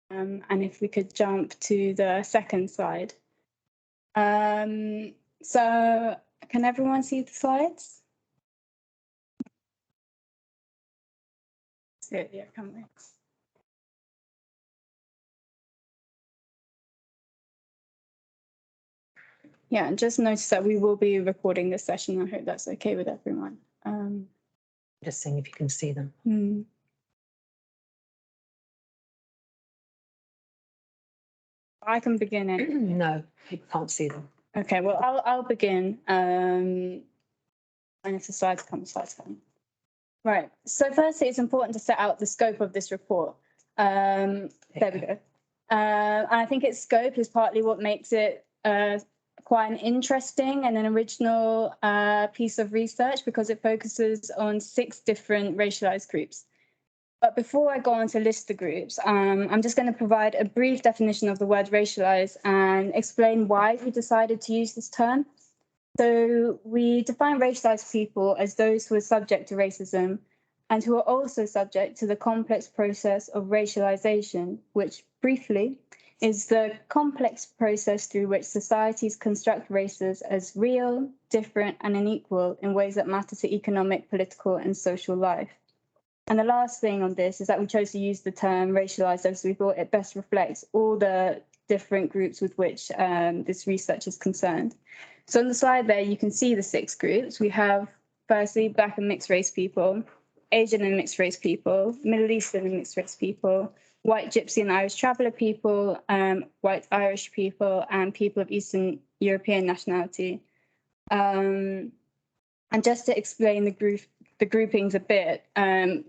And if we could jump to the second slide. So can everyone see the slides? Yeah, come on. Yeah, and just notice that we will be recording this session. I hope that's okay with everyone. Just seeing if you can see them. I can begin it. No, people can't see them. Okay, well, I'll begin. And if the slides come. Right. So firstly, it's important to set out the scope of this report. There we go. And I think its scope is partly what makes it quite an interesting and an original piece of research, because it focuses on 6 different racialized groups. But before I go on to list the groups, I'm just going to provide a brief definition of the word racialized and explain why we decided to use this term. So we define racialized people as those who are subject to racism and who are also subject to the complex process of racialization, which briefly is the complex process through which societies construct races as real, different, and unequal in ways that matter to economic, political, and social life. And the last thing on this is that we chose to use the term racialized as we thought it best reflects all the different groups with which this research is concerned. So on the slide there, you can see the 6 groups. We have, firstly, Black and mixed race people, Asian and mixed race people, Middle Eastern and mixed race people, white Gypsy and Irish traveller people, white Irish people, and people of Eastern European nationality. And just to explain the groupings a bit,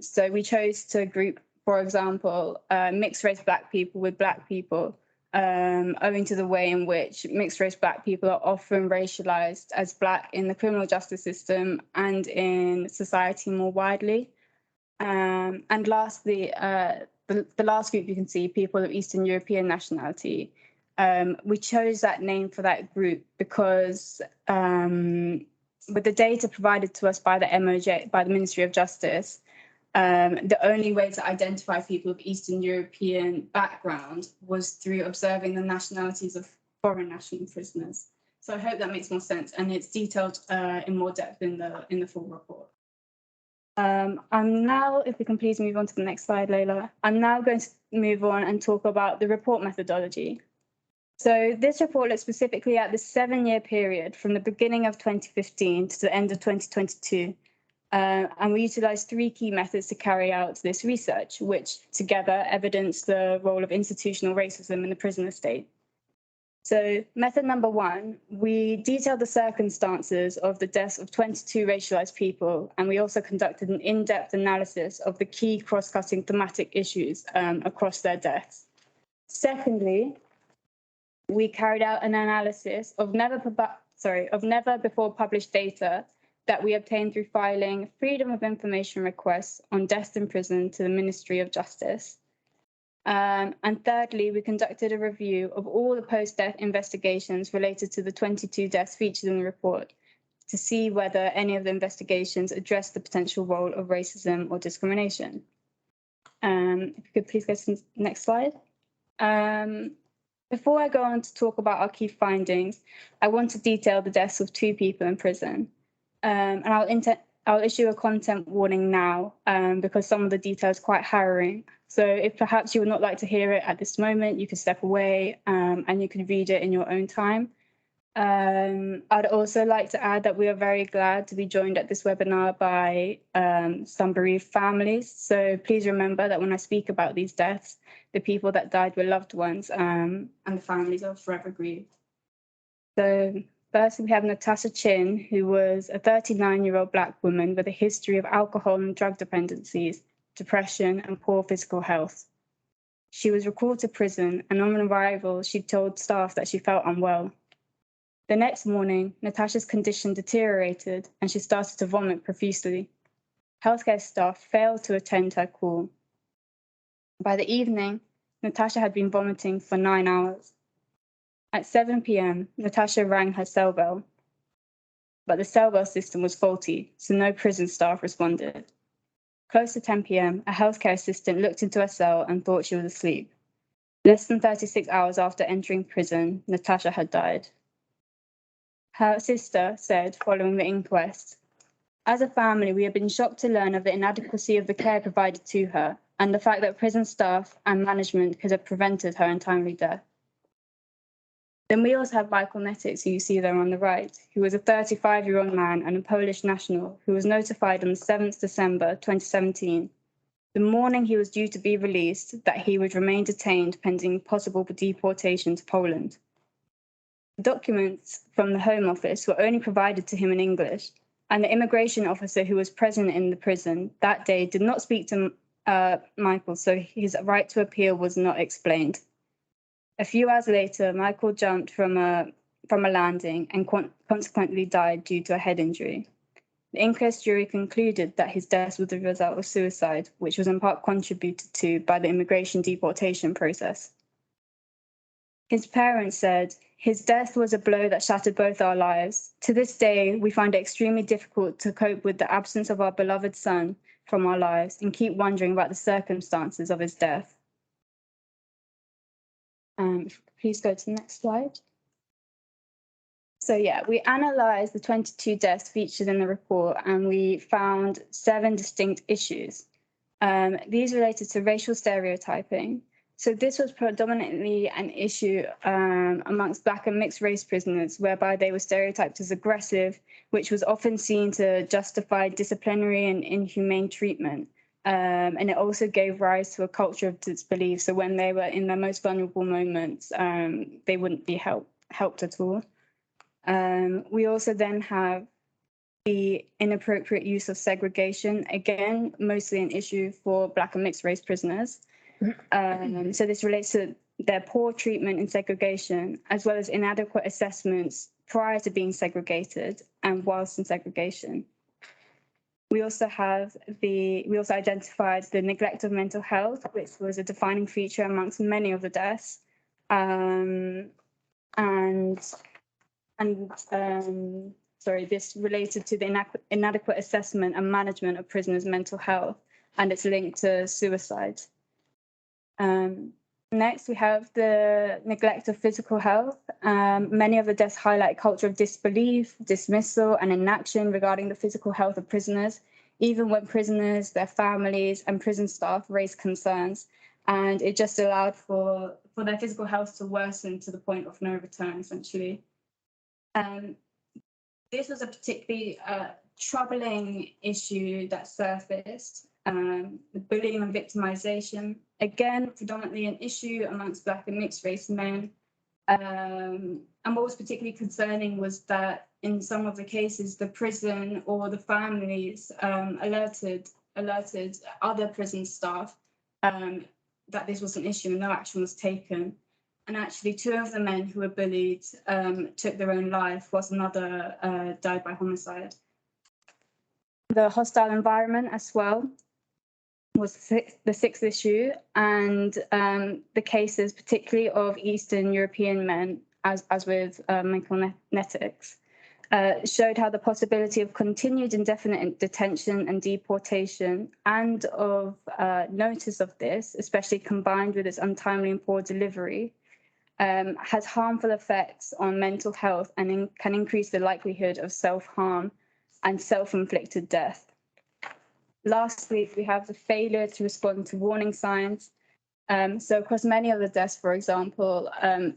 so we chose to group, for example, mixed race Black people with Black people, owing to the way in which mixed race Black people are often racialized as Black in the criminal justice system and in society more widely. And lastly, the last group you can see, people of Eastern European nationality. We chose that name for that group because with the data provided to us by the MOJ, by the Ministry of Justice, the only way to identify people of Eastern European background was through observing the nationalities of foreign national prisoners. So I hope that makes more sense, and it's detailed in more depth in the full report. I'm now, if we can please move on to the next slide, Layla. I'm now going to move on and talk about the report methodology. So this report looks specifically at the 7-year period from the beginning of 2015 to the end of 2022. And we utilized 3 key methods to carry out this research, which together evidence the role of institutional racism in the prison estate. So method number 1, we detailed the circumstances of the deaths of 22 racialized people, and we also conducted an in-depth analysis of the key cross-cutting thematic issues across their deaths. Secondly, we carried out an analysis of never before published data that we obtained through filing Freedom of Information requests on deaths in prison to the Ministry of Justice. And thirdly, we conducted a review of all the post-death investigations related to the 22 deaths featured in the report to see whether any of the investigations addressed the potential role of racism or discrimination. If you could please go to the next slide. Before I go on to talk about our key findings, I want to detail the deaths of 2 people in prison. And I'll issue a content warning now because some of the detail is quite harrowing. So if perhaps you would not like to hear it at this moment, you can step away and you can read it in your own time. I'd also like to add that we are very glad to be joined at this webinar by some bereaved families. So please remember that when I speak about these deaths, the people that died were loved ones and the families are forever grieved. So first, we have Natasha Chin, who was a 39-year-old Black woman with a history of alcohol and drug dependencies, depression, and poor physical health. She was recalled to prison, and on arrival, she told staff that she felt unwell. The next morning, Natasha's condition deteriorated, and she started to vomit profusely. Healthcare staff failed to attend her call. By the evening, Natasha had been vomiting for 9 hours. At 7 p.m., Natasha rang her cell bell, but the cell bell system was faulty, so no prison staff responded. Close to 10 p.m., a healthcare assistant looked into her cell and thought she was asleep. Less than 36 hours after entering prison, Natasha had died. Her sister said, following the inquest, "As a family, we have been shocked to learn of the inadequacy of the care provided to her and the fact that prison staff and management could have prevented her untimely death." Then we also have Michael Netix, who you see there on the right, who was a 35-year-old man and a Polish national who was notified on the 7th December 2017, the morning he was due to be released, that he would remain detained pending possible deportation to Poland. Documents from the Home Office were only provided to him in English, and the immigration officer who was present in the prison that day did not speak to Michael, so his right to appeal was not explained. A few hours later, Michael jumped from a landing and consequently died due to a head injury. The inquest jury concluded that his death was the result of suicide, which was in part contributed to by the immigration deportation process. His parents said, "His death was a blow that shattered both our lives. To this day, we find it extremely difficult to cope with the absence of our beloved son from our lives and keep wondering about the circumstances of his death." Please go to the next slide. So yeah, we analysed the 22 deaths featured in the report and we found 7 distinct issues. These related to racial stereotyping. So this was predominantly an issue amongst Black and mixed race prisoners, whereby they were stereotyped as aggressive, which was often seen to justify disciplinary and inhumane treatment. And it also gave rise to a culture of disbelief. So when they were in their most vulnerable moments, they wouldn't be helped at all. We also then have the inappropriate use of segregation, again, mostly an issue for Black and mixed race prisoners. So this relates to their poor treatment in segregation, as well as inadequate assessments prior to being segregated and whilst in segregation. We also identified the neglect of mental health, which was a defining feature amongst many of the deaths. This related to the inadequate assessment and management of prisoners' mental health, and it's linked to suicide. Next, we have the neglect of physical health. Many of the deaths highlight a culture of disbelief, dismissal, and inaction regarding the physical health of prisoners, even when prisoners, their families, and prison staff raised concerns. And it just allowed for their physical health to worsen to the point of no return, essentially. This was a particularly troubling issue that surfaced. The bullying and victimization, again, predominantly an issue amongst Black and mixed race men. And what was particularly concerning was that in some of the cases, the prison or the families alerted other prison staff that this was an issue and no action was taken. And actually 2 of the men who were bullied took their own life, whilst another died by homicide. The hostile environment as well was the 6th issue, and the cases, particularly of Eastern European men, as with Michael Netix, showed how the possibility of continued indefinite detention and deportation and of notice of this, especially combined with its untimely and poor delivery, has harmful effects on mental health and can increase the likelihood of self-harm and self-inflicted death. Lastly, we have the failure to respond to warning signs. So across many of the deaths, for example,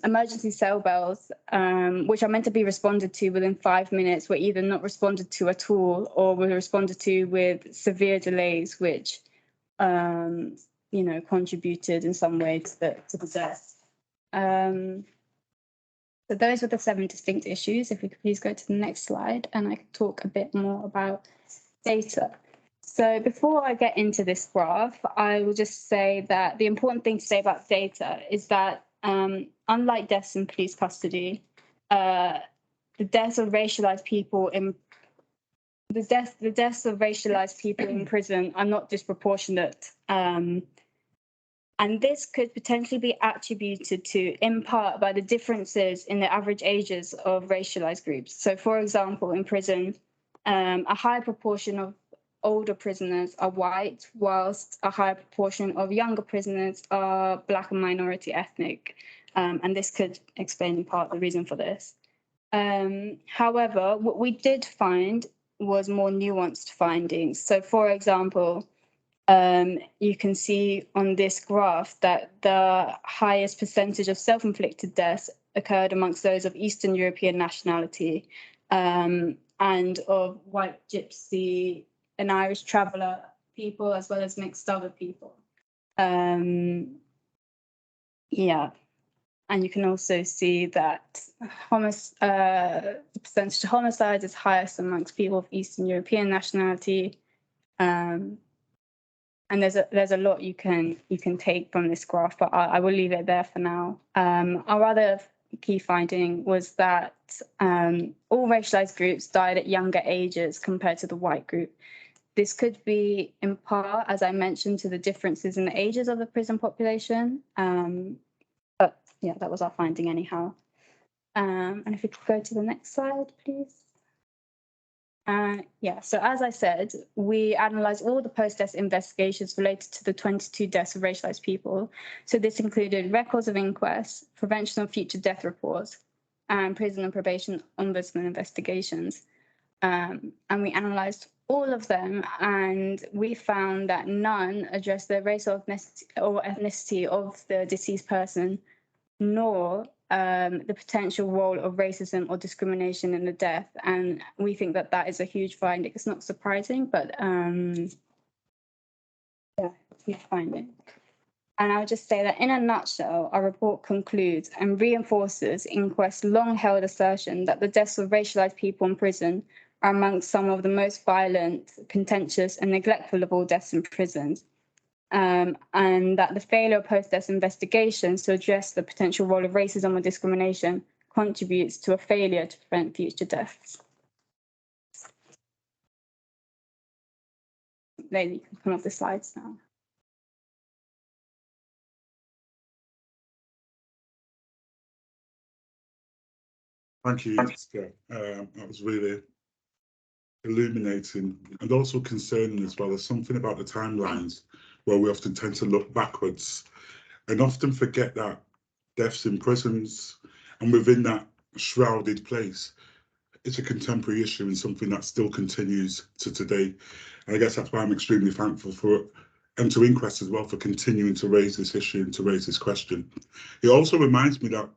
emergency cell bells, which are meant to be responded to within 5 minutes, were either not responded to at all or were responded to with severe delays, which contributed in some way to the death. So those were the 7 distinct issues. If we could please go to the next slide, and I could talk a bit more about data. So before I get into this graph, I will just say that the important thing to say about data is that unlike deaths in police custody, the deaths of racialized people in prison are not disproportionate. And this could potentially be attributed to, in part, by the differences in the average ages of racialized groups. So, for example, in prison, a high proportion of older prisoners are white, whilst a higher proportion of younger prisoners are Black and minority ethnic. And this could explain in part the reason for this. However, what we did find was more nuanced findings. So, for example, you can see on this graph that the highest percentage of self-inflicted deaths occurred amongst those of Eastern European nationality, and of white gypsy and Irish traveller people, as well as mixed other people. Yeah, and you can also see that the percentage of homicides is highest amongst people of Eastern European nationality. And there's a lot you can take from this graph, but I will leave it there for now. Our other key finding was that all racialized groups died at younger ages compared to the white group. This could be in part, as I mentioned, to the differences in the ages of the prison population. But yeah, that was our finding anyhow. And if we could go to the next slide, please. Yeah, so as I said, we analysed all the post-death investigations related to the 22 deaths of racialised people. So this included records of inquests, prevention of future death reports, and prison and probation ombudsman investigations. And we analysed all of them, and we found that none addressed the race or ethnicity of the deceased person, nor the potential role of racism or discrimination in the death. And we think that that is a huge finding. It's not surprising, but yeah, huge finding. And I would just say that in a nutshell, our report concludes and reinforces INQUEST's long-held assertion that the deaths of racialized people in prison are amongst some of the most violent, contentious, and neglectful of all deaths in prisons. And that the failure of post-death investigations to address the potential role of racism or discrimination contributes to a failure to prevent future deaths. Maybe you can come up the slides now. Thank you, Jessica. That was really illuminating and also concerning as well. There's something about the timelines where we often tend to look backwards and often forget that deaths in prisons and within that shrouded place, it's a contemporary issue and something that still continues to today. And I guess that's why I'm extremely thankful for and to INQUEST as well for continuing to raise this issue and to raise this question. It also reminds me that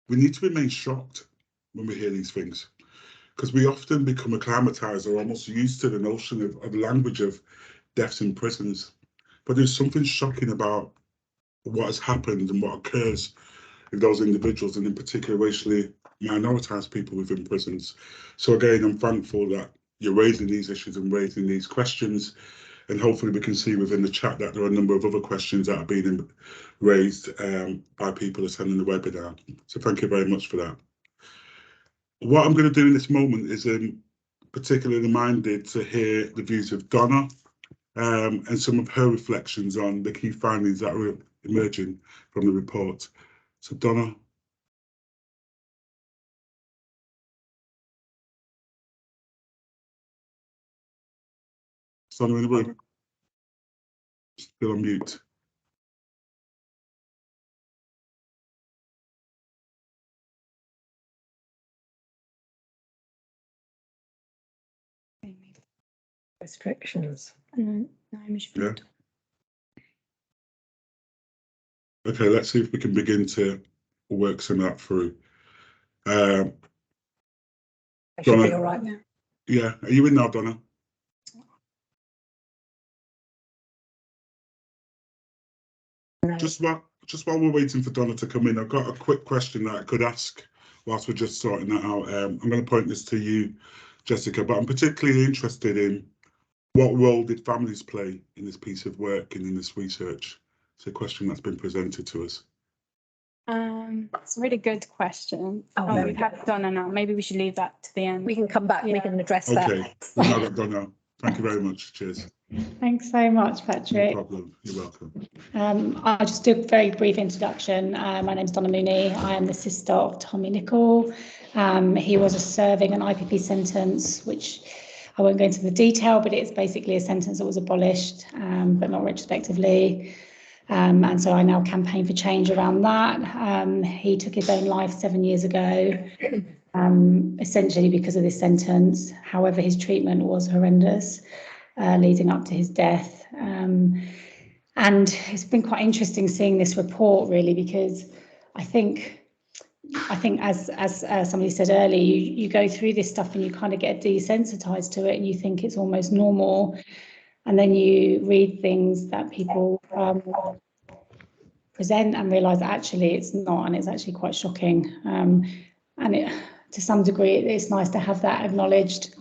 we need to remain shocked when we hear these things, because we often become acclimatized or almost used to the notion of language of deaths in prisons. But there's something shocking about what has happened and what occurs with those individuals, and in particular racially minoritized people within prisons. So again, I'm thankful that you're raising these issues and raising these questions, and hopefully we can see within the chat that there are a number of other questions that are being raised by people attending the webinar. So thank you very much for that. What I'm going to do in this moment is particularly minded to hear the views of Donna and some of her reflections on the key findings that are emerging from the report. So Donna. Donna in the room. Still on mute. Restrictions. Yeah. Okay, let's see if we can begin to work some of that through. I should Donna, be all right. Yeah, are you in now, Donna? No. Just while we're waiting for Donna to come in, I've got a quick question that I could ask whilst we're just sorting that out. I'm going to point this to you, Jessica, but I'm particularly interested in what role did families play in this piece of work and in this research? It's a question that's been presented to us. It's a really good question. Oh, We've had Donna now. Maybe we should leave that to the end. We can come back. Yeah. We can address Okay, that. we've now got Donna. Thank you very much. Cheers. Thanks very much, No Patrick. problem. You're welcome. I'll just do a very brief introduction. My name's Donna Mooney. I am the sister of Tommy Nicol. He was serving an IPP sentence, which I won't go into the detail, but it's basically a sentence that was abolished, but not retrospectively. And so I now campaign for change around that. He took his own life 7 years ago, essentially because of this sentence. However, his treatment was horrendous, leading up to his death. And it's been quite interesting seeing this report, really, because I think as somebody said earlier, you go through this stuff and you kind of get desensitized to it and you think it's almost normal. And then you read things that people present and realise that actually it's not, and it's actually quite shocking. And to some degree, it's nice to have that acknowledged.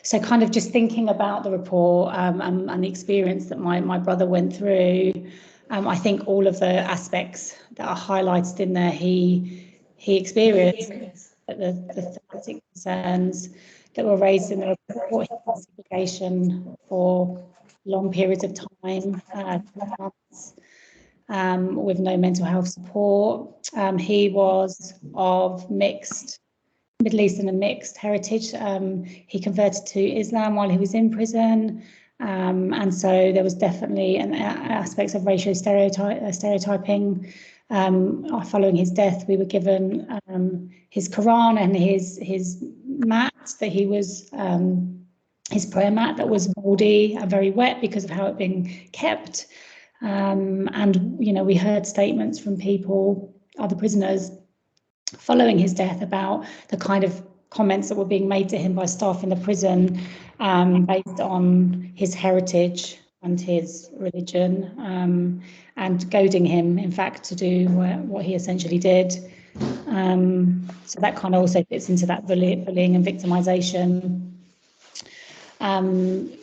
So kind of just thinking about the report and the experience that my brother went through, I think all of the aspects that are highlighted in there, he experienced, the thematic concerns that were raised in the report, his segregation for long periods of time, months, with no mental health support. He was of Middle Eastern and mixed heritage. He converted to Islam while he was in prison. And so there was definitely aspects of racial stereotyping. Following his death, we were given his Quran and his mat that he was, his prayer mat that was mouldy and very wet because of how it had been kept. And, you know, we heard statements from people, other prisoners, following his death about the kind of comments that were being made to him by staff in the prison based on his heritage and his religion, and goading him, in fact, to do what he essentially did. So that kind of also fits into that bullying and victimization. And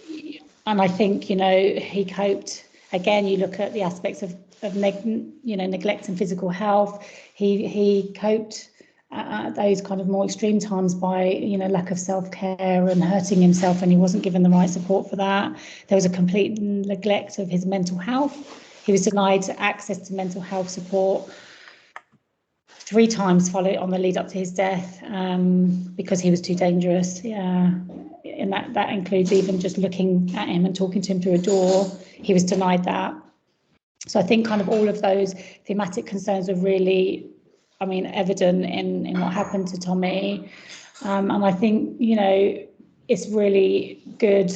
I think, you know, he coped. Again, you look at the aspects of neglect and physical health. He coped at those kind of more extreme times by, you know, lack of self-care and hurting himself, and he wasn't given the right support for that. There was a complete neglect of his mental health. He was denied access to mental health support 3 times on the lead up to his death, because he was too dangerous. Yeah, and that includes even just looking at him and talking to him through a door. He was denied that. So I think kind of all of those thematic concerns are really, I mean, evident in what happened to Tommy. And I think, you know, it's really good,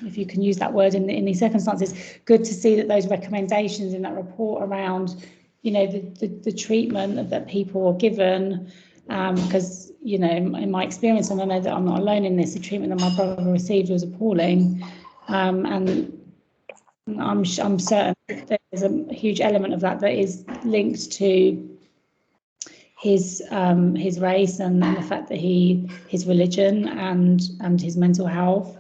if you can use that word in these circumstances, good to see that those recommendations in that report around, you know, the treatment that people are given, because, you know, in my experience, and I know that I'm not alone in this, the treatment that my brother received was appalling. And I'm certain there's a huge element of that is linked to his race and the fact that his religion and his mental health.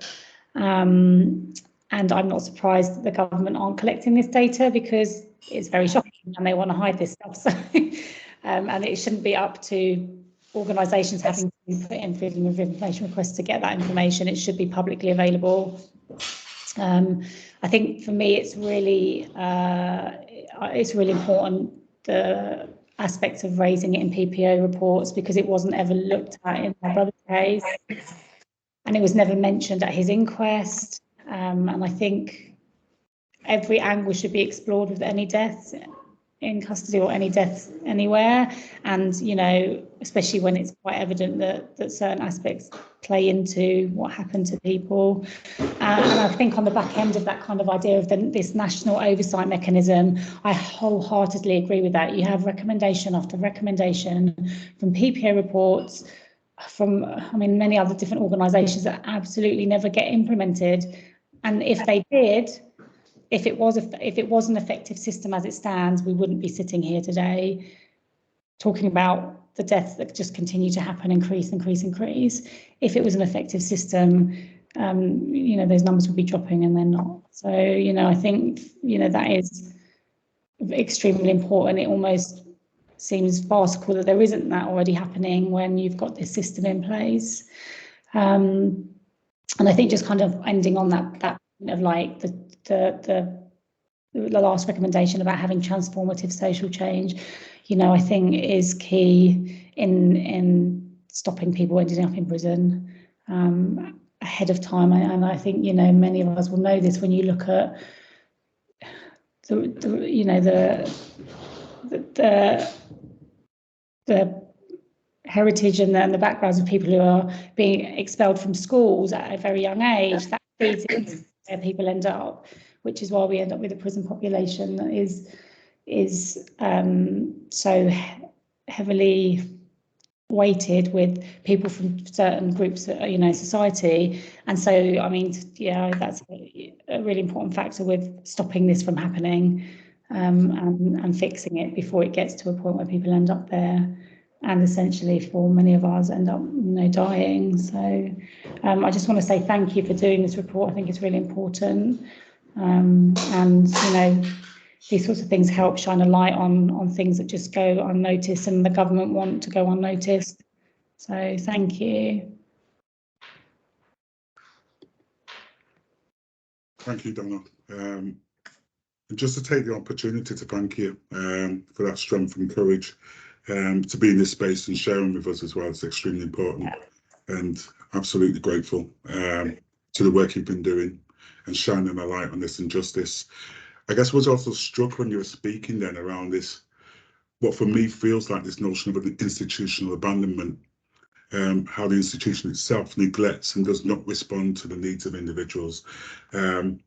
And I'm not surprised that the government aren't collecting this data, because it's very shocking and they want to hide this stuff. So, and it shouldn't be up to organisations having to put in freedom of information requests to get that information. It should be publicly available. I think for me, it's really important, the aspects of raising it in PPO reports, because it wasn't ever looked at in my brother's case, and it was never mentioned at his inquest. And I think every angle should be explored with any deaths in custody or any deaths anywhere. And, you know, especially when it's quite evident that certain aspects play into what happened to people. And I think on the back end of that kind of idea of this national oversight mechanism, I wholeheartedly agree with that. You have recommendation after recommendation from PPO reports, from, I mean, many other different organisations that absolutely never get implemented. And if they did, if it was an effective system as it stands, we wouldn't be sitting here today talking about the deaths that just continue to happen, increase. If it was an effective system, you know, those numbers would be dropping, and they're not. So, you know, I think, you know, that is extremely important. It almost seems farcical that there isn't that already happening when you've got this system in place. And I think just kind of ending on that of like the last recommendation about having transformative social change, you know, I think is key in stopping people ending up in prison. ahead of time. And I think, you know, many of us will know this when you look at the heritage and the backgrounds of people who are being expelled from schools at a very young age. That feeds into where people end up, which is why we end up with a prison population that is so heavily weighted with people from certain groups, you know, society. And so, I mean, yeah, that's a really important factor with stopping this from happening, and fixing it before it gets to a point where people end up there, and essentially for many of us end up, you know, dying. So I just want to say thank you for doing this report. I think it's really important, and you know, these sorts of things help shine a light on things that just go unnoticed and the government want to go unnoticed. So thank you. Thank you, Donna. And just to take the opportunity to thank you for that strength and courage to be in this space and sharing with us as well. It's extremely important, and absolutely grateful to the work you've been doing and shining a light on this injustice. I guess I was also struck when you were speaking then around this, what for me feels like this notion of an institutional abandonment, how the institution itself neglects and does not respond to the needs of individuals. And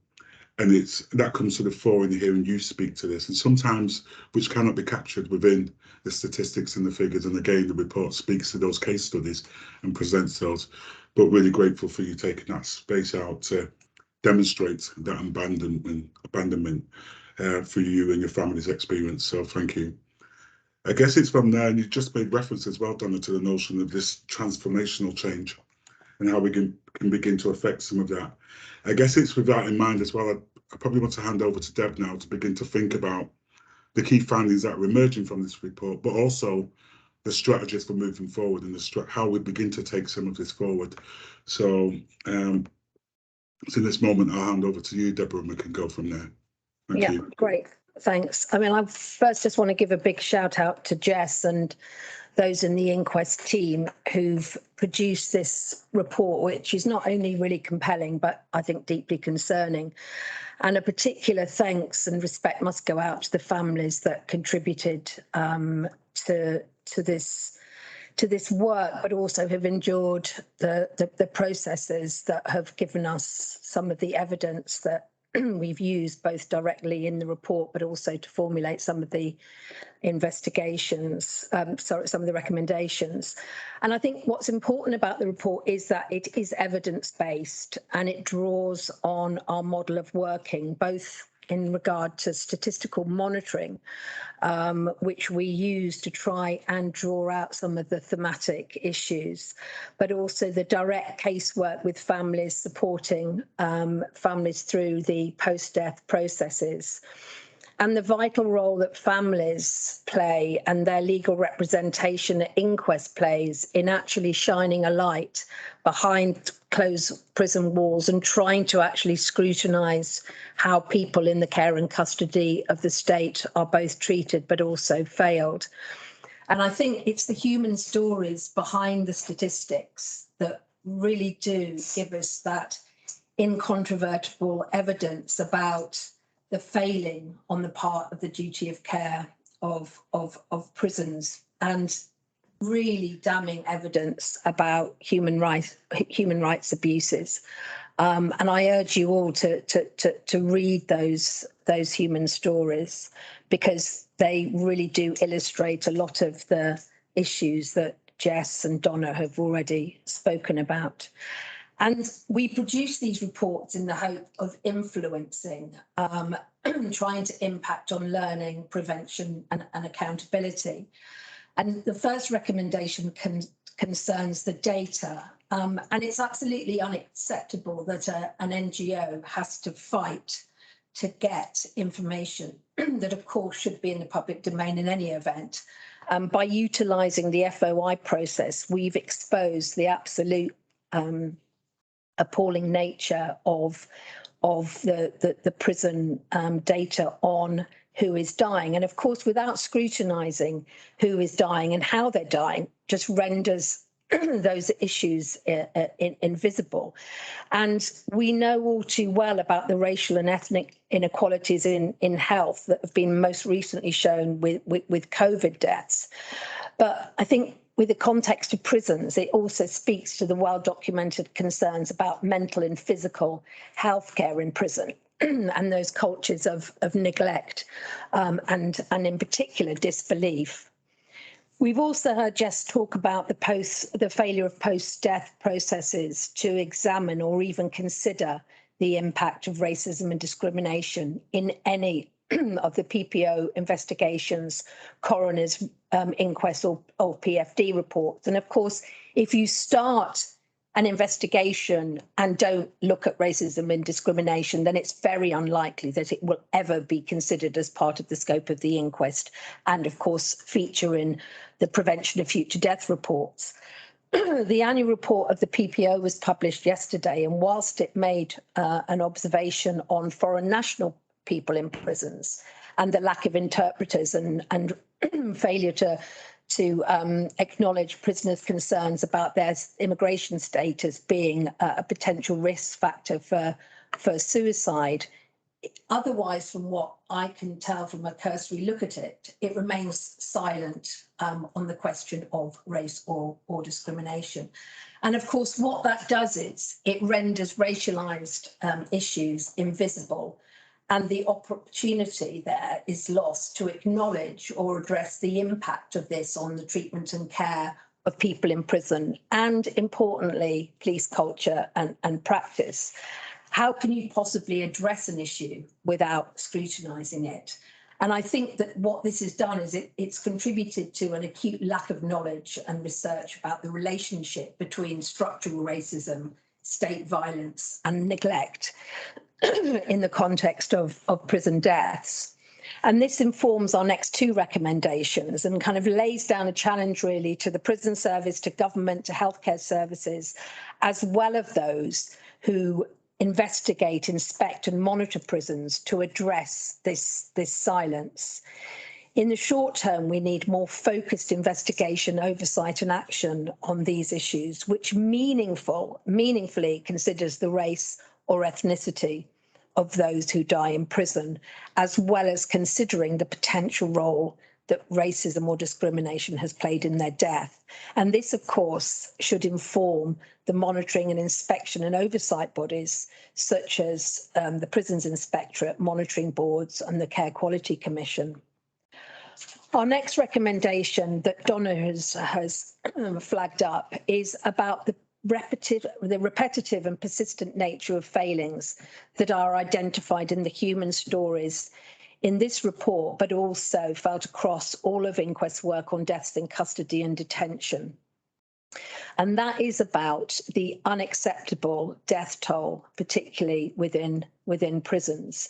that comes to the fore in hearing you speak to this, and sometimes which cannot be captured within the statistics and the figures. And again, the report speaks to those case studies and presents those, but really grateful for you taking that space out to demonstrate that abandonment for you and your family's experience. So thank you. I guess it's from there, and you just made reference as well, Donna, to the notion of this transformational change and how we can begin to affect some of that. I guess it's with that in mind as well. I probably want to hand over to Deb now to begin to think about the key findings that are emerging from this report, but also the strategies for moving forward and how we begin to take some of this forward. So, in this moment, I'll hand over to you, Deborah, and we can go from there. Thank you. Great. Thanks. I mean, I first just want to give a big shout out to Jess and those in the INQUEST team who've produced this report, which is not only really compelling, but I think deeply concerning. And a particular thanks and respect must go out to the families that contributed to this work, but also have endured the processes that have given us some of the evidence that we've used both directly in the report, but also to formulate some of the investigations, some of the recommendations. And I think what's important about the report is that it is evidence-based and it draws on our model of working, both in regard to statistical monitoring, which we use to try and draw out some of the thematic issues, but also the direct casework with families, supporting families through the post-death processes, and the vital role that families play and their legal representation at INQUEST plays in actually shining a light behind closed prison walls and trying to actually scrutinise how people in the care and custody of the state are both treated but also failed. And I think it's the human stories behind the statistics that really do give us that incontrovertible evidence about the failing on the part of the duty of care of prisons, and really damning evidence about human rights abuses. And I urge you all to read those human stories, because they really do illustrate a lot of the issues that Jess and Donna have already spoken about. And we produce these reports in the hope of influencing, trying to impact on learning, prevention and accountability. And the first recommendation concerns the data. And it's absolutely unacceptable that an NGO has to fight to get information that, of course, should be in the public domain in any event. By utilising the FOI process, we've exposed the absolute appalling nature of the prison data on who is dying. And of course, without scrutinising who is dying and how they're dying, just renders those issues invisible. And we know all too well about the racial and ethnic inequalities in health that have been most recently shown with COVID deaths. But I think with the context of prisons, it also speaks to the well-documented concerns about mental and physical healthcare in prison and those cultures of neglect and in particular disbelief. We've also heard Jess talk about the failure of post-death processes to examine or even consider the impact of racism and discrimination in any of the PPO investigations, coroner's inquest or PFD reports. And of course, if you start an investigation and don't look at racism and discrimination, then it's very unlikely that it will ever be considered as part of the scope of the inquest and, of course, feature in the prevention of future death reports. The annual report of the PPO was published yesterday, and whilst it made an observation on foreign national people in prisons and the lack of interpreters and failure to acknowledge prisoners' concerns about their immigration status being a potential risk factor for suicide. Otherwise, from what I can tell from a cursory look at it, it remains silent on the question of race or discrimination. And of course, what that does is it renders racialised issues invisible, and the opportunity there is lost to acknowledge or address the impact of this on the treatment and care of people in prison and, importantly, police culture and practice. How can you possibly address an issue without scrutinising it? And I think that what this has done is it's contributed to an acute lack of knowledge and research about the relationship between structural racism, state violence and neglect in the context of prison deaths. And this informs our next two recommendations and kind of lays down a challenge really to the prison service, to government, to healthcare services, as well as those who investigate, inspect and monitor prisons to address this silence. In the short term, we need more focused investigation, oversight and action on these issues, which meaningfully considers the race or ethnicity of those who die in prison, as well as considering the potential role that racism or discrimination has played in their death. And this, of course, should inform the monitoring and inspection and oversight bodies, such as the Prisons Inspectorate, monitoring boards and the Care Quality Commission. Our next recommendation that Donna has flagged up is about the repetitive and persistent nature of failings that are identified in the human stories in this report, but also felt across all of INQUEST's work on deaths in custody and detention. And that is about the unacceptable death toll, particularly within prisons.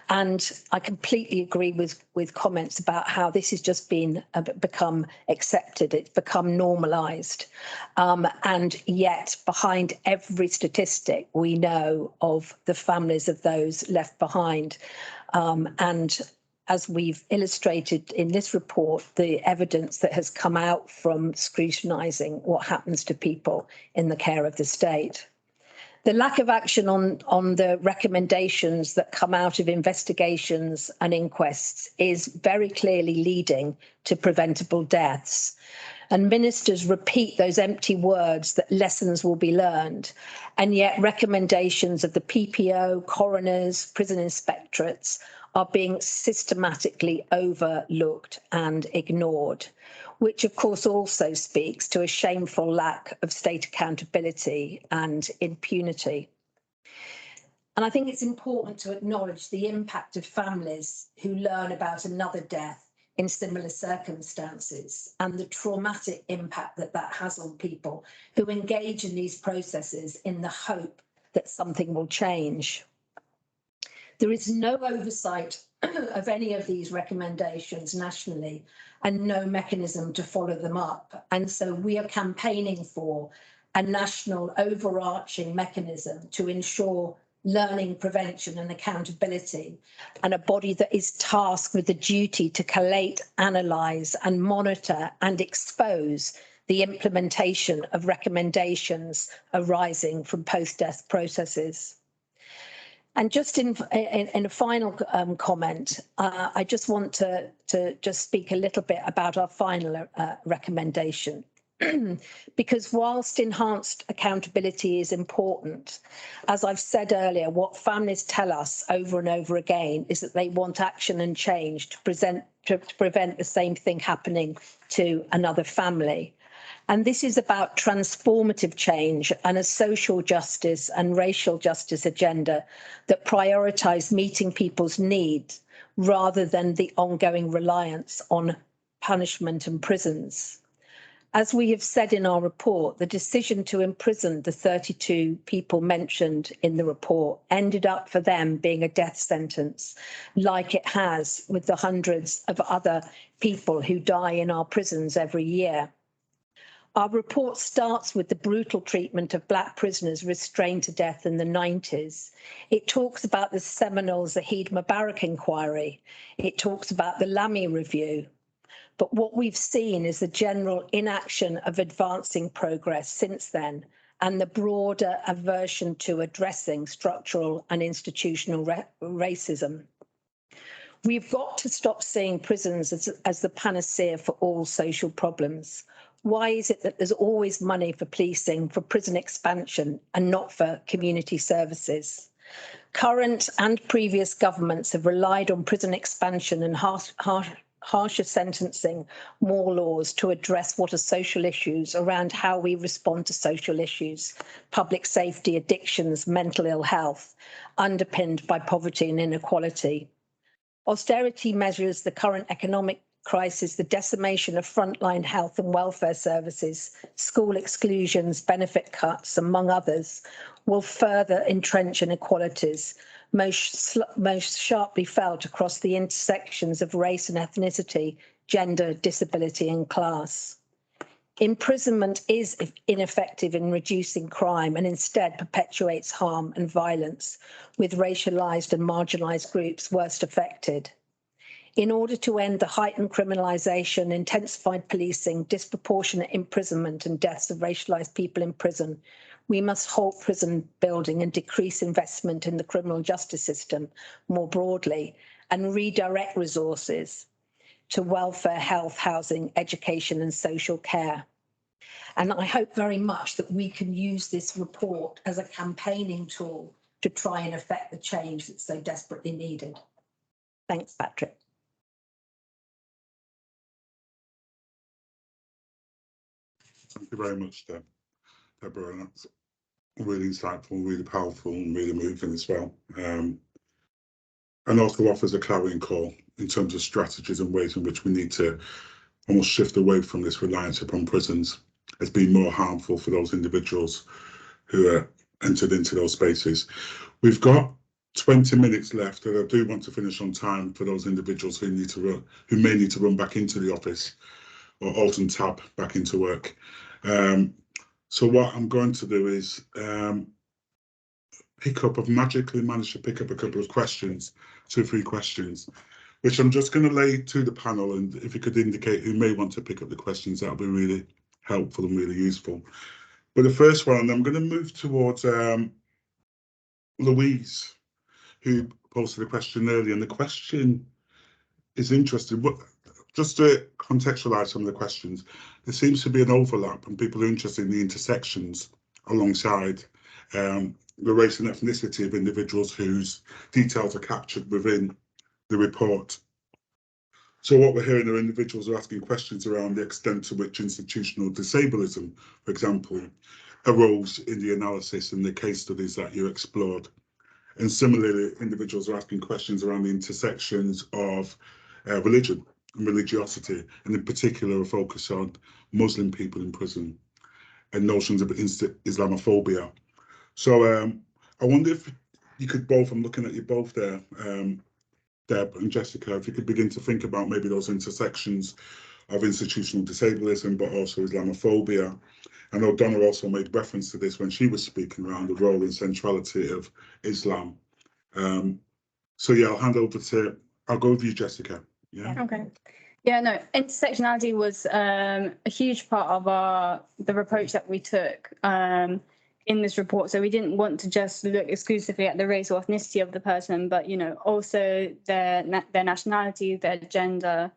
And I completely agree with comments about how this has just become accepted. It's become normalised. And yet behind every statistic, we know of the families of those left behind. And as we've illustrated in this report, the evidence that has come out from scrutinising what happens to people in the care of the state. The lack of action on the recommendations that come out of investigations and inquests is very clearly leading to preventable deaths. And ministers repeat those empty words that lessons will be learned, and yet recommendations of the PPO, coroners, prison inspectorates are being systematically overlooked and ignored, which of course also speaks to a shameful lack of state accountability and impunity. And I think it's important to acknowledge the impact of families who learn about another death in similar circumstances and the traumatic impact that has on people who engage in these processes in the hope that something will change. There is no oversight of any of these recommendations nationally and no mechanism to follow them up. And so we are campaigning for a national overarching mechanism to ensure learning, prevention and accountability, and a body that is tasked with the duty to collate, analyse and monitor and expose the implementation of recommendations arising from post-death processes. And just in a final comment, I just want to just speak a little bit about our final recommendation. Because whilst enhanced accountability is important, as I've said earlier, what families tell us over and over again is that they want action and change to prevent the same thing happening to another family. And this is about transformative change and a social justice and racial justice agenda that prioritise meeting people's needs rather than the ongoing reliance on punishment and prisons. As we have said in our report, the decision to imprison the 32 people mentioned in the report ended up for them being a death sentence, like it has with the hundreds of other people who die in our prisons every year. Our report starts with the brutal treatment of Black prisoners restrained to death in the 90s. It talks about the seminal Zahid Mubarak inquiry. It talks about the Lamy review. But what we've seen is the general inaction of advancing progress since then, and the broader aversion to addressing structural and institutional racism. We've got to stop seeing prisons as the panacea for all social problems. Why is it that there's always money for policing, for prison expansion, and not for community services? Current and previous governments have relied on prison expansion and harsher sentencing, more laws to address what are social issues around how we respond to social issues, public safety, addictions, mental ill health, underpinned by poverty and inequality. Austerity measures, the current economic crisis, the decimation of frontline health and welfare services, school exclusions, benefit cuts, among others, will further entrench inequalities, most sharply felt across the intersections of race and ethnicity, gender, disability and class. Imprisonment is ineffective in reducing crime and instead perpetuates harm and violence, with racialised and marginalised groups worst affected. In order to end the heightened criminalisation, intensified policing, disproportionate imprisonment and deaths of racialised people in prison, we must halt prison building and decrease investment in the criminal justice system more broadly and redirect resources to welfare, health, housing, education and social care. And I hope very much that we can use this report as a campaigning tool to try and effect the change that's so desperately needed. Thanks, Patrick. Thank you very much, Deborah. And that's really insightful, really powerful, and really moving as well. And also offers a clarion call in terms of strategies and ways in which we need to almost shift away from this reliance upon prisons as being more harmful for those individuals who are entered into those spaces. We've got 20 minutes left, and I do want to finish on time for those individuals who may need to run back into the office or alt and tab back into work. So what I'm going to do is I've magically managed to pick up a couple of questions, 2 or 3 questions, which I'm just going to lay to the panel, and if you could indicate who may want to pick up the questions, that would be really helpful and really useful. But the first one, and I'm going to move towards Louise, who posted a question earlier, and the question is interesting. Just to contextualise some of the questions, there seems to be an overlap, and people are interested in the intersections alongside the race and ethnicity of individuals whose details are captured within the report. So what we're hearing are individuals are asking questions around the extent to which institutional disableism, for example, arose in the analysis and the case studies that you explored. And similarly, individuals are asking questions around the intersections of religion and religiosity, and in particular a focus on Muslim people in prison and notions of Islamophobia. So I wonder if you could both, I'm looking at you both there, Deb and Jessica, if you could begin to think about maybe those intersections of institutional disableism, but also Islamophobia. I know Donna also made reference to this when she was speaking around the role and centrality of Islam. So yeah, I'll go with you, Jessica. Yeah. Okay. Yeah, no, intersectionality was a huge part of the approach that we took in this report. So we didn't want to just look exclusively at the race or ethnicity of the person, but, you know, also their nationality, their gender,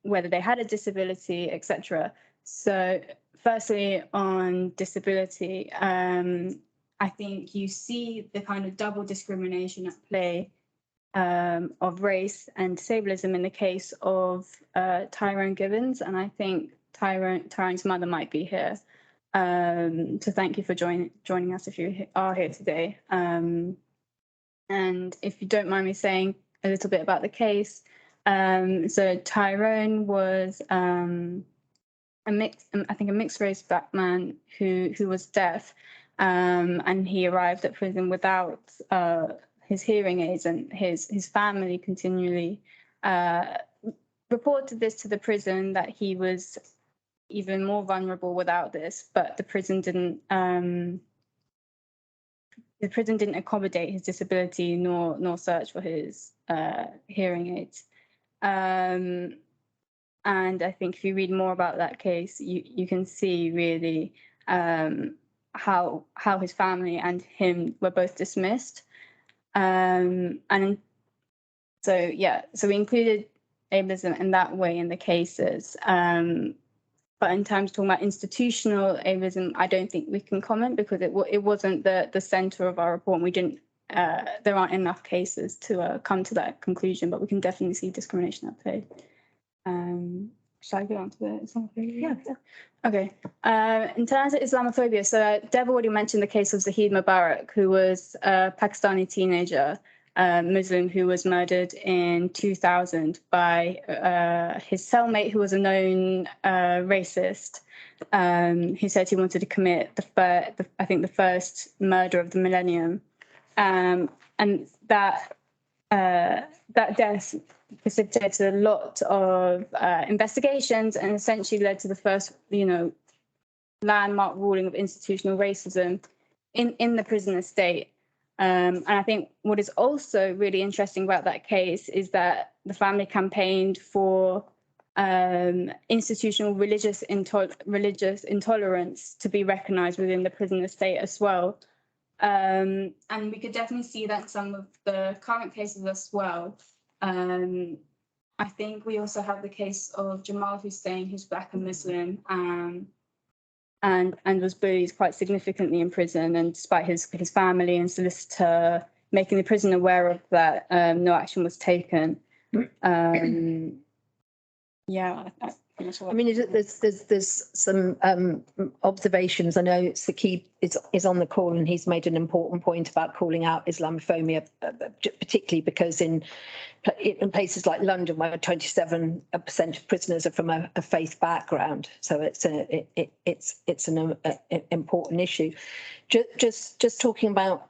whether they had a disability, etc. So firstly, on disability, I think you see the kind of double discrimination at play of race and disablism in the case of Tyrone Gibbons, and I think Tyrone's mother might be here. So thank you for joining us if you are here today. And if you don't mind me saying a little bit about the case, so Tyrone was a mixed race black man who was deaf, and he arrived at prison without his hearing aids, and his family continually reported this to the prison, that he was even more vulnerable without this, but the prison didn't accommodate his disability nor search for his hearing aids. And I think if you read more about that case, you can see really how his family and him were both dismissed. And so, yeah, so we included ableism in that way in the cases. But in terms of talking about institutional ableism, I don't think we can comment, because it wasn't the center of our report. And we didn't, there aren't enough cases to come to that conclusion, but we can definitely see discrimination at play. Shall I go on to the Islamophobia? Yeah. Okay. In terms of Islamophobia, so Deb already mentioned the case of Zahid Mubarak, who was a Pakistani teenager, Muslim, who was murdered in 2000 by his cellmate, who was a known racist, who said he wanted to commit the first murder of the millennium, and that death precipitated a lot of investigations and essentially led to the first, landmark ruling of institutional racism in the prison estate. And I think what is also really interesting about that case is that the family campaigned for institutional religious intolerance to be recognised within the prison estate as well. And we could definitely see that in some of the current cases as well. I think we also have the case of Jamal Hussein, who's Black and Muslim, and was bullied quite significantly in prison. And despite his family and solicitor making the prison aware of that, no action was taken. Yeah. I mean, there's some observations. I know it's the key is on the call, and he's made an important point about calling out Islamophobia, particularly because in places like London, where 27% of prisoners are from a faith background, so it's an important issue. Just talking about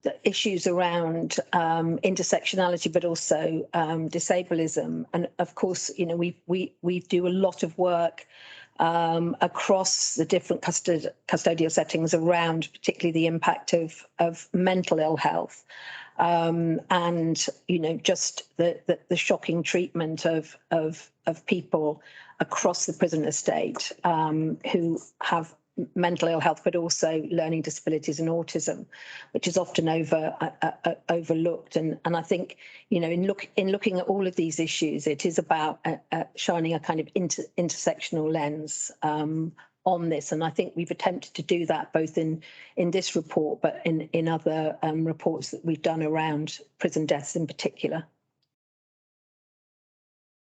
the issues around intersectionality, but also disablism. And of course, we do a lot of work across the different custodial settings around particularly the impact of mental ill health, and just the shocking treatment of people across the prison estate who have mental ill health, but also learning disabilities and autism, which is often overlooked. And I think, in looking at all of these issues, it is about shining a kind of intersectional lens on this. And I think we've attempted to do that both in this report, but in other reports that we've done around prison deaths in particular.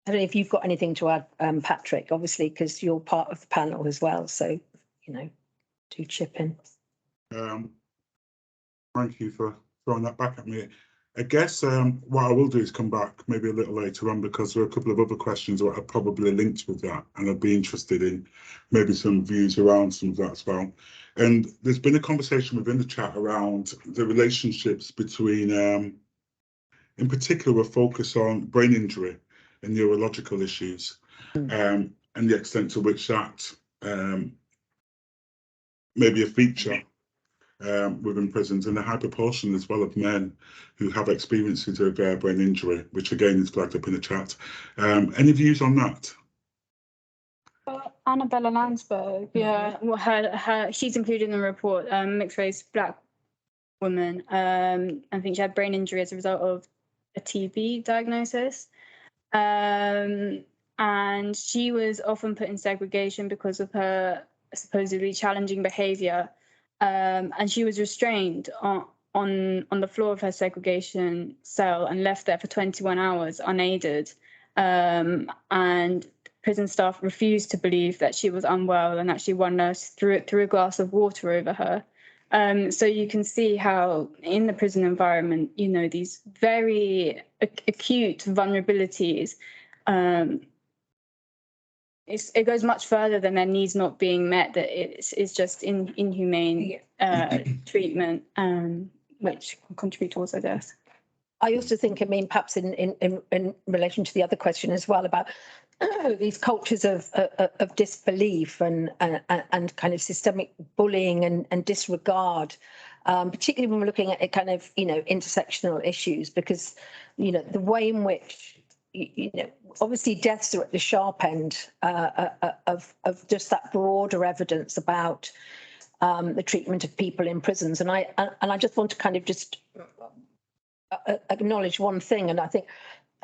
I don't know if you've got anything to add, Patrick, obviously, because you're part of the panel as well. So, do chip in. Thank you for throwing that back at me. I guess what I will do is come back maybe a little later on, because there are a couple of other questions that are probably linked with that, and I'd be interested in maybe some views around some of that as well. And there's been a conversation within the chat around the relationships between, in particular, a focus on brain injury and neurological issues, and the extent to which that may be a feature within prisons, and a high proportion as well of men who have experiences of brain injury, which again is flagged up in the chat. Any views on that? Annabella Landsberg, yeah, well, she's included in the report. Mixed race black woman. I think she had brain injury as a result of a TB diagnosis. And she was often put in segregation because of her supposedly challenging behavior. And she was restrained on the floor of her segregation cell and left there for 21 hours unaided. And prison staff refused to believe that she was unwell, and actually one nurse threw a glass of water over her. So you can see how in the prison environment, you know, these very acute vulnerabilities, it goes much further than their needs not being met, that it's just inhumane treatment, which can contribute towards their death. I also think, I mean, perhaps in relation to the other question as well about these cultures of disbelief and kind of systemic bullying and disregard, particularly when we're looking at kind of, you know, intersectional issues, because, you know, the way in which, you know, obviously deaths are at the sharp end of just that broader evidence about the treatment of people in prisons. And I just want to kind of just acknowledge one thing, and I think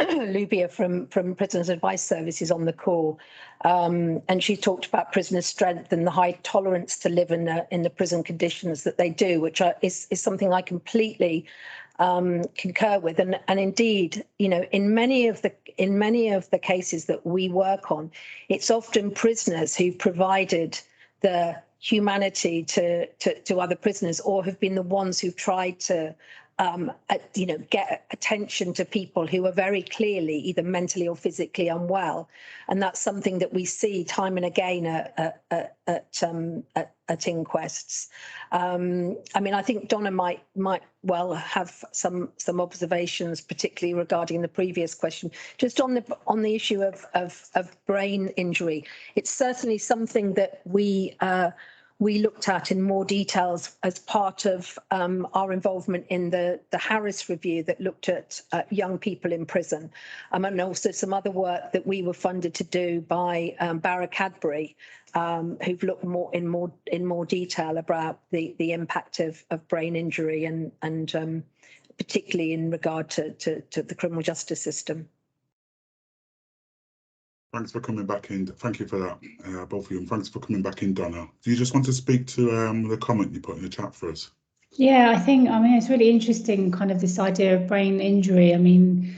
Lubia from Prisoners Advice Service is on the call, and she talked about prisoners' strength and the high tolerance to live in the prison conditions that they do, which is something I completely concur with. And indeed, you know, in many of the cases that we work on, it's often prisoners who've provided the humanity to other prisoners, or have been the ones who've tried to you know, get attention to people who are very clearly either mentally or physically unwell. And that's something that we see time and again at inquests. I mean, I think Donna might well have some observations, particularly regarding the previous question, just on the issue of brain injury. It's certainly something that we looked at in more details as part of our involvement in the Harris review that looked at young people in prison, and also some other work that we were funded to do by Barra Cadbury, who've looked in more detail about the impact of brain injury and particularly in regard to the criminal justice system. Thanks for coming back in. Thank you for that, both of you, and thanks for coming back in, Donna. Do you just want to speak to the comment you put in the chat for us? Yeah, I mean, it's really interesting, kind of this idea of brain injury. I mean,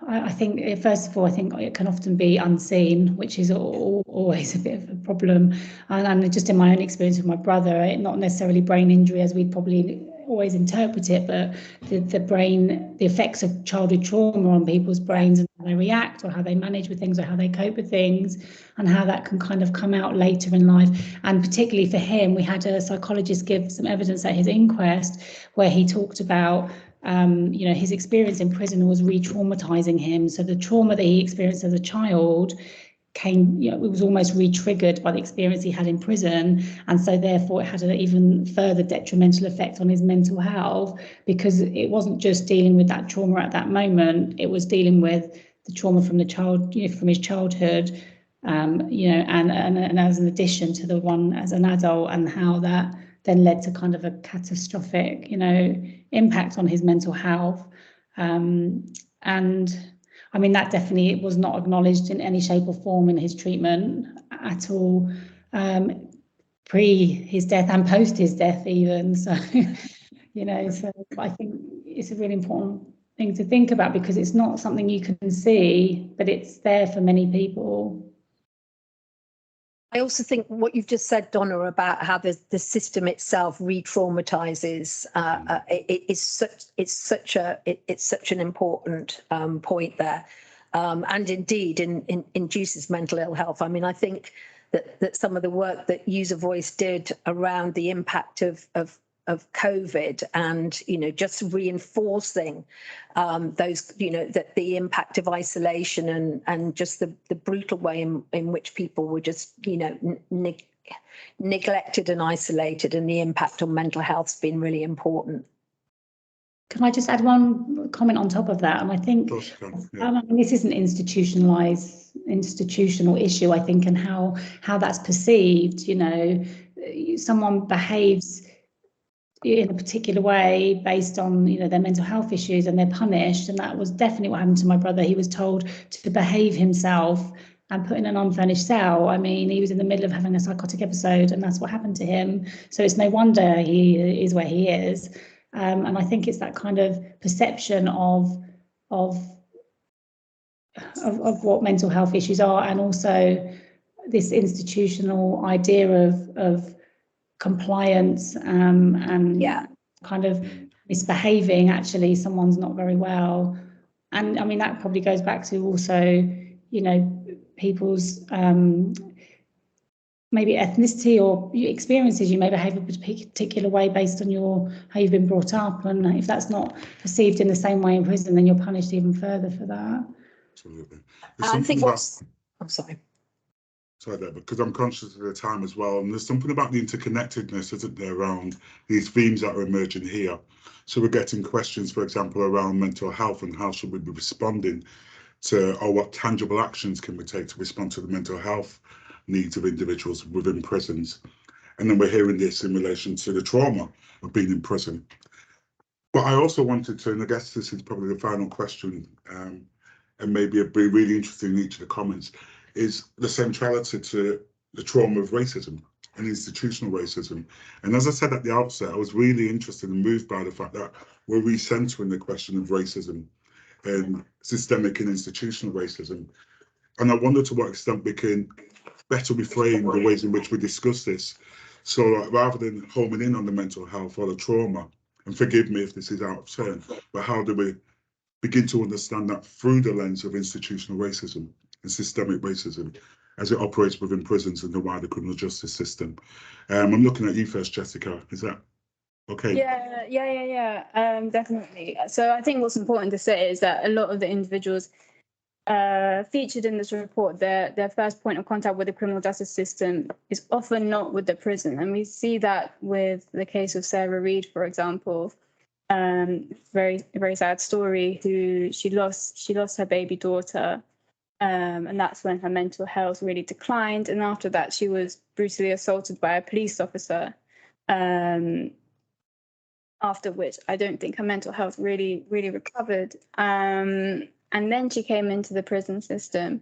I think, first of all, I think it can often be unseen, which is always a bit of a problem. And just in my own experience with my brother, not necessarily brain injury as we'd probably always interpret it, but the effects of childhood trauma on people's brains and how they react or how they manage with things or how they cope with things, and how that can kind of come out later in life. And particularly for him, we had a psychologist give some evidence at his inquest where he talked about you know, his experience in prison was re-traumatizing him. So the trauma that he experienced as a child came, you know, it was almost re-triggered by the experience he had in prison, and so therefore it had an even further detrimental effect on his mental health, because it wasn't just dealing with that trauma at that moment, it was dealing with the trauma from the child, you know, from his childhood, you know, and as an addition to the one as an adult, and how that then led to kind of a catastrophic, you know, impact on his mental health. And I mean, that definitely was not acknowledged in any shape or form in his treatment at all, pre his death and post his death even. So, you know, so I think it's a really important thing to think about, because it's not something you can see, but it's there for many people. I also think what you've just said, Donna, about how the system itself re-traumatizes, it's such an important point there, and indeed induces mental ill health. I mean, I think that some of the work that User Voice did around the impact of COVID, and, you know, just reinforcing those, you know, that the impact of isolation and just the brutal way in which people were just, you know, neglected and isolated, and the impact on mental health has been really important. Can I just add one comment on top of that? And I think this is an institutional issue, I think, and how that's perceived. You know, someone behaves in a particular way based on, you know, their mental health issues, and they're punished. And that was definitely what happened to my brother. He was told to behave himself and put in an unfurnished cell. I mean, he was in the middle of having a psychotic episode, and that's what happened to him. So it's no wonder he is where he is. And I think it's that kind of perception of what mental health issues are, and also this institutional idea of compliance and kind of misbehaving. Actually, someone's not very well, and I mean that probably goes back to also, you know, people's maybe ethnicity or experiences. You may behave a particular way based on how you've been brought up, and if that's not perceived in the same way in prison, then you're punished even further for that. Absolutely. I think I'm sorry. Sorry there, because I'm conscious of the time as well, and there's something about the interconnectedness, isn't there, around these themes that are emerging here. So we're getting questions, for example, around mental health and how should we be responding to, or what tangible actions can we take to respond to the mental health needs of individuals within prisons. And then we're hearing this in relation to the trauma of being in prison. But I also wanted to, and I guess this is probably the final question, and maybe it'd be really interesting in each of the comments, is the centrality to the trauma of racism and institutional racism. And as I said at the outset, I was really interested and moved by the fact that we're recentering the question of racism and systemic and institutional racism. And I wonder to what extent we can better reframe the ways in which we discuss this. So rather than homing in on the mental health or the trauma, and forgive me if this is out of turn, but how do we begin to understand that through the lens of institutional racism and systemic racism as it operates within prisons and the wider criminal justice system? I'm looking at you first, Jessica. Is that okay? Yeah, definitely. So I think what's important to say is that a lot of the individuals featured in this report, their first point of contact with the criminal justice system is often not with the prison. And we see that with the case of Sarah Reid, for example. Very sad story, who she lost her baby daughter. And that's when her mental health really declined. And after that, she was brutally assaulted by a police officer. After which I don't think her mental health really recovered. And then she came into the prison system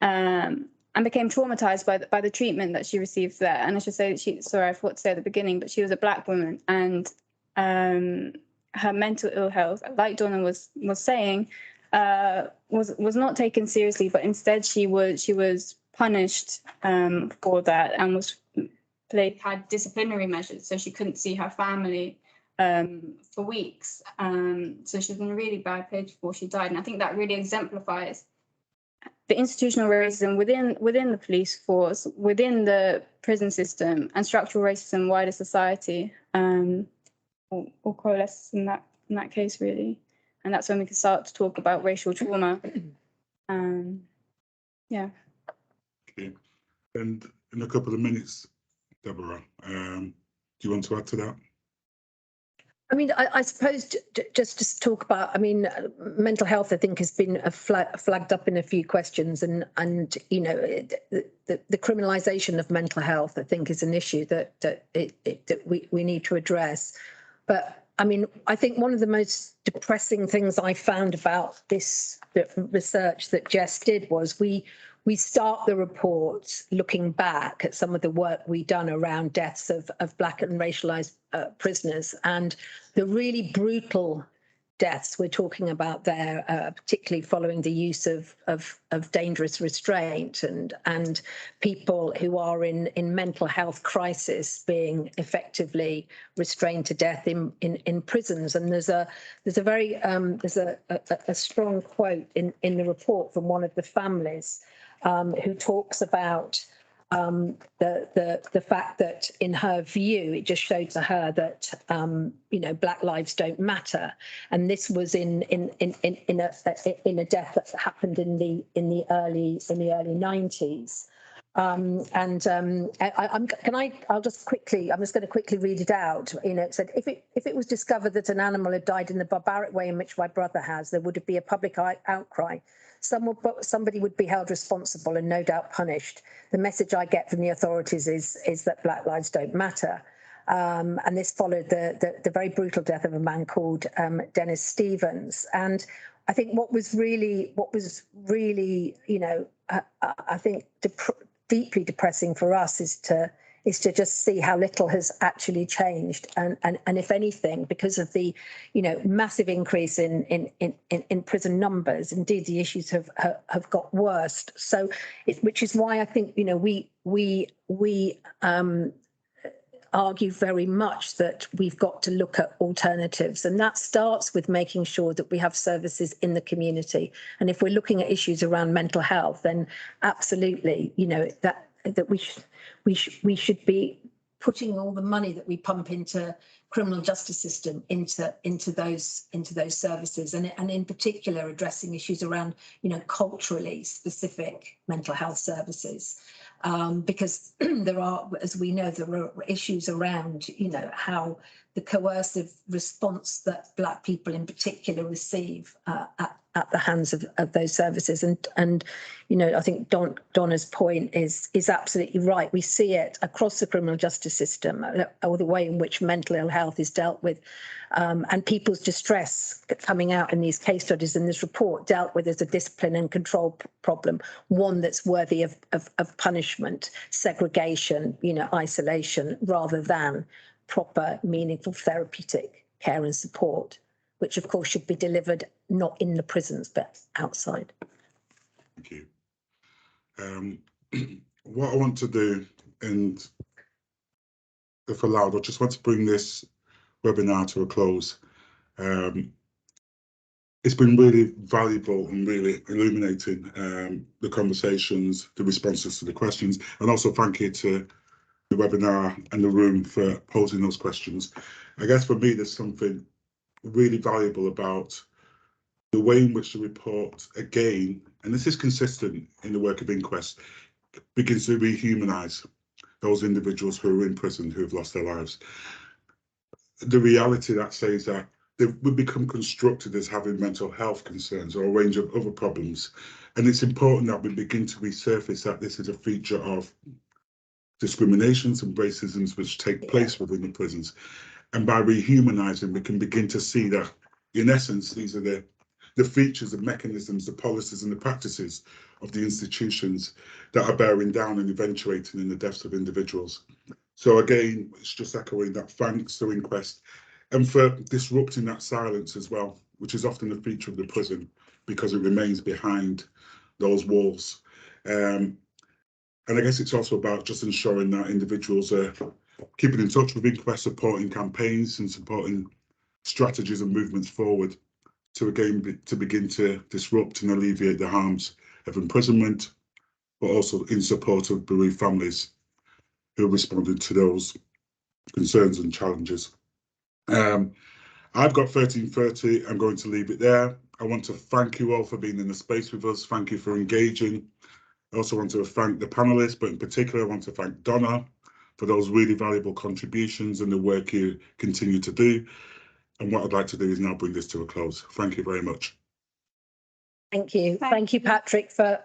and became traumatized by the treatment that she received there. And I should say that sorry, I forgot to say at the beginning, but she was a Black woman, and her mental ill health, like Donna was saying, was not taken seriously, but instead she was punished for that and had disciplinary measures, so she couldn't see her family for weeks. So she was in a really bad place before she died. And I think that really exemplifies the institutional racism within the police force, within the prison system, and structural racism in wider society, or coalesce in that case, really. And that's when we can start to talk about racial trauma. Yeah. Okay. And in a couple of minutes, Deborah, do you want to add to that? I mean, I suppose just to talk about, I mean, mental health, I think, has been flagged up in a few questions, and you know, the criminalisation of mental health, I think, is an issue that we need to address. But I mean, I think one of the most depressing things I found about this research that Jess did was we start the report looking back at some of the work we've done around deaths of Black and racialised prisoners, and the really brutal deaths we're talking about there, particularly following the use of dangerous restraint, and people who are in mental health crisis being effectively restrained to death in prisons. And there's a strong quote in the report from one of the families who talks about the fact that, in her view, it just showed to her that you know, Black lives don't matter, and this was in a death that happened in the early 90s. I'm just going to quickly read it out. You know, it said, if it was discovered that an animal had died in the barbaric way in which my brother has, there would be a public outcry. Somebody would be held responsible and no doubt punished. The message I get from the authorities is that Black lives don't matter. And this followed the very brutal death of a man called Dennis Stevens. And I think what was really, you know, I think deeply depressing for us is to just see how little has actually changed, and if anything, because of the, you know, massive increase in prison numbers, indeed the issues have got worse. So, which is why I think, you know, we argue very much that we've got to look at alternatives, and that starts with making sure that we have services in the community. And if we're looking at issues around mental health, then absolutely, you know, that we should be putting all the money that we pump into criminal justice system into those services, and in particular addressing issues around, you know, culturally specific mental health services. Because there are, as we know, there are issues around, you know, how the coercive response that Black people in particular receive at the hands of those services. And you know, I think Donna's point is absolutely right. We see it across the criminal justice system, or the way in which mental ill health is dealt with, and people's distress coming out in these case studies in this report dealt with as a discipline and control problem, one that's worthy of punishment, segregation, you know, isolation, rather than proper, meaningful therapeutic care and support, which of course should be delivered not in the prisons but outside. Thank you. What I want to do, and if allowed, I just want to bring this webinar to a close. It's been really valuable and really illuminating, the conversations, the responses to the questions, and also thank you to the webinar and the room for posing those questions. I guess for me, there's something really valuable about the way in which the report, again, and this is consistent in the work of INQUEST, begins to rehumanise those individuals who are in prison, who have lost their lives. The reality that says that they would become constructed as having mental health concerns or a range of other problems. And it's important that we begin to resurface that this is a feature of discriminations and racisms which take place within the prisons. And by rehumanising, we can begin to see that, in essence, these are the features, the mechanisms, the policies and the practices of the institutions that are bearing down and eventuating in the deaths of individuals. So again, it's just echoing that thanks to INQUEST, and for disrupting that silence as well, which is often a feature of the prison because it remains behind those walls. And I guess it's also about just ensuring that individuals are keeping in touch with INQUEST, supporting campaigns and supporting strategies and movements forward to again to begin to disrupt and alleviate the harms of imprisonment, but also in support of bereaved families who responded to those concerns and challenges. I've got 13:30. I'm going to leave it there. I want to thank you all for being in the space with us. Thank you for engaging. I also want to thank the panelists, but in particular, I want to thank Donna for those really valuable contributions and the work you continue to do. And what I'd like to do is now bring this to a close. Thank you very much. Thank you. Thank you, Patrick, for